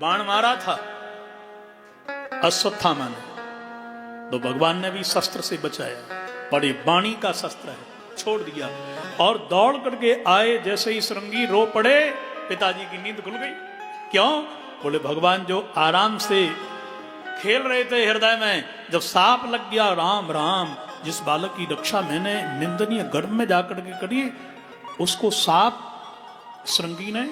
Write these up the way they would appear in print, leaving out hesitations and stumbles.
बाण मारा था अश्वत्थामा ने, तो भगवान ने भी शस्त्र से बचाया, बड़े बाणी का शस्त्र है, छोड़ दिया और दौड़ करके आए। जैसे ही श्रृंगी रो पड़े, पिताजी की नींद खुल गई। क्यों? बोले भगवान जो आराम से खेल रहे थे हृदय में, जब सांप लग गया, राम राम, जिस बालक की रक्षा मैंने निंदनीय गर्भ में जाकर के करी, उसको सांप श्रृंगी ने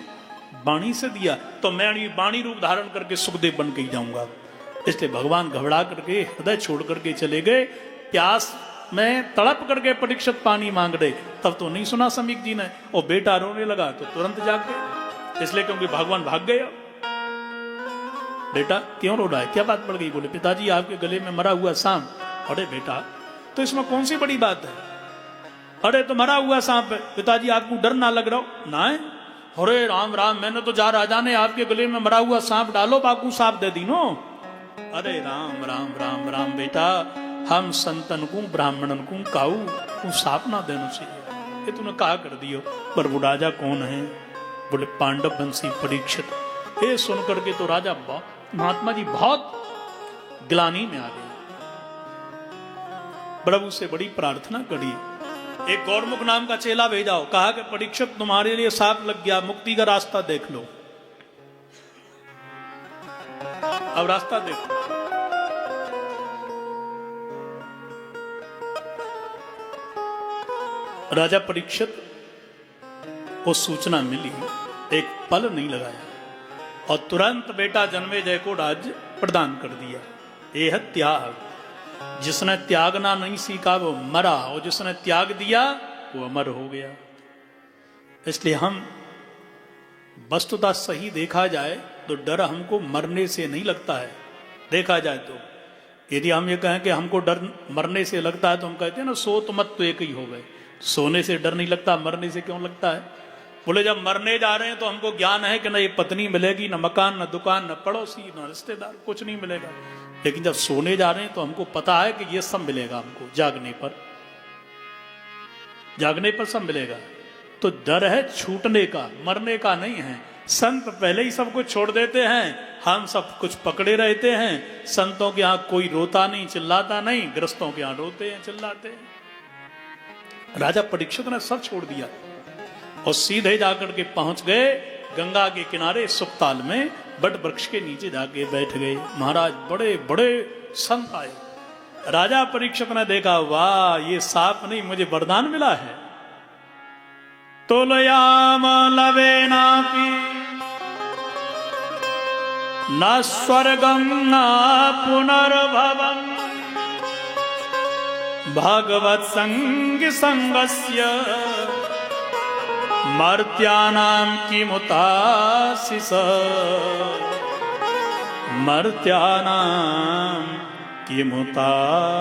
बाणी से दिया, तो मैं बाणी रूप धारण करके सुखदेव बन के ही जाऊंगा। इसलिए भगवान घबरा करके हृदय छोड़ करके चले गए। प्यास में तड़प करके परीक्षित पानी मांग रहे, तब तो नहीं सुना समीक जी ने, और बेटा रोने लगा तो तुरंत जाग गए, इसलिए क्योंकि भगवान भाग गए। बेटा क्यों रो रहा है, क्या बात पड़ गई? बोले पिताजी आपके गले में मरा हुआ सांप। अरे बेटा तो इसमें कौन सी बड़ी बात है? अरे तो मरा हुआ सांप है, पिताजी आपको डर ना लग रहा हो? ना है। अरे राम राम, मैंने तो जा राजा ने आपके गले में मरा हुआ सांप डालो, बाकू सांप दे दी नो। अरे राम राम राम राम बेटा, हम संतन को ब्राह्मणन को काऊ को सांप ना देना चाहिए, ये तूने कहा कर दियो। पर वो राजा कौन है? बोले पांडव वंशी परीक्षित। ये सुन करके तो राजा महात्मा जी बहुत ग्लानी में आ गए, प्रभु से बड़ी प्रार्थना करी। एक गौरमुख नाम का चेला भेजाओ, कहा कि परीक्षित तुम्हारे लिए सांप लग गया, मुक्ति का रास्ता देख लो। अब रास्ता देखो। राजा परीक्षित को सूचना मिली, एक पल नहीं लगाया और तुरंत बेटा जन्मेजय को राज्य प्रदान कर दिया। यह त्याग, जिसने त्यागना नहीं सीखा वो मरा, और जिसने त्याग दिया वो अमर हो गया। इसलिए हम वस्तुतः सही देखा जाए तो डर हमको मरने से नहीं लगता है। देखा जाए तो यदि हम ये कहें कि हमको डर मरने से लगता है, तो हम कहते हैं ना सो तो मत तो एक ही हो गए। सोने से डर नहीं लगता, मरने से क्यों लगता है? बोले जब मरने जा रहे हैं तो हमको ज्ञान है कि न ये पत्नी मिलेगी, न मकान, न दुकान, न पड़ोसी, न रिश्तेदार, कुछ नहीं मिलेगा। लेकिन जब सोने जा रहे हैं तो हमको पता है कि ये सब मिलेगा हमको जागने पर, जागने पर सब मिलेगा। तो डर है छूटने का, मरने का नहीं है। संत पहले ही सब कुछ छोड़ देते हैं, हम सब कुछ पकड़े रहते हैं। संतों के यहाँ कोई रोता नहीं, चिल्लाता नहीं, गृहस्थों के यहाँ रोते हैं, चिल्लाते हैं। राजा परीक्षित ने सब छोड़ दिया और सीधे जाकर के पहुंच गए गंगा के किनारे सुखताल में, बट वृक्ष के नीचे जाके बैठ गए। महाराज बड़े बड़े संत आए। राजा परीक्षित ने देखा, वाह ये सांप नहीं, मुझे वरदान मिला है। तुलयाम लवे नापि न स्वर्गम न पुनर्भवम भगवत संग संगस्य मर्त्यानां किमुताशिष मर्त्यानां किमुताशिष।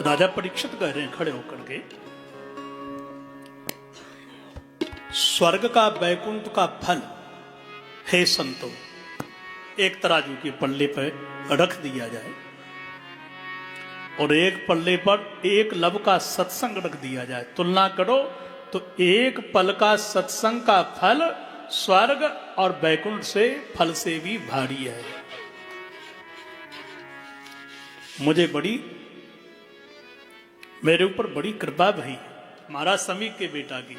राजा परीक्षित कह रहे हैं खड़े होकर के, स्वर्ग का वैकुंठ का फल हे संतो एक तराजू के पल्ले पर रख दिया जाए और एक पल्ले पर एक लब का सत्संग रख दिया जाए। तुलना करो तो एक पल का सत्संग का फल स्वर्ग और वैकुंठ से फल से भी भारी है। मुझे मेरे ऊपर बड़ी कृपा भई महाराज समीक के बेटा की,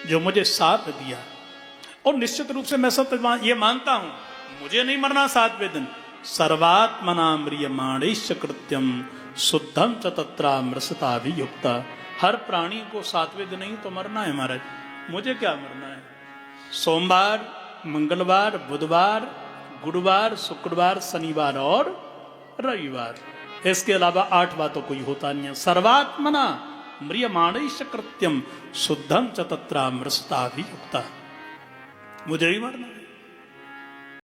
जो मुझे साथ दिया। और निश्चित रूप से मैं सत्य ये मानता हूं, मुझे नहीं मरना 7वें दिन। सर्वात्मना म्रियमाणेश्च कृत्यम शुद्धम च तत्रामृषताभियुक्ता। हर प्राणी को 7वें दिन ही तो मरना है महाराज, मुझे क्या मरना है। सोमवार मंगलवार, बुधवार, गुरुवार, शुक्रवार, शनिवार और रविवार। इसके अलावा 8वां तो कोई होता नहीं है। सर्वात्मना म्रियमाणैष कृत्यम शुद्धं च तत्रामृषता भी युक्ता। मुझे ही मरना है।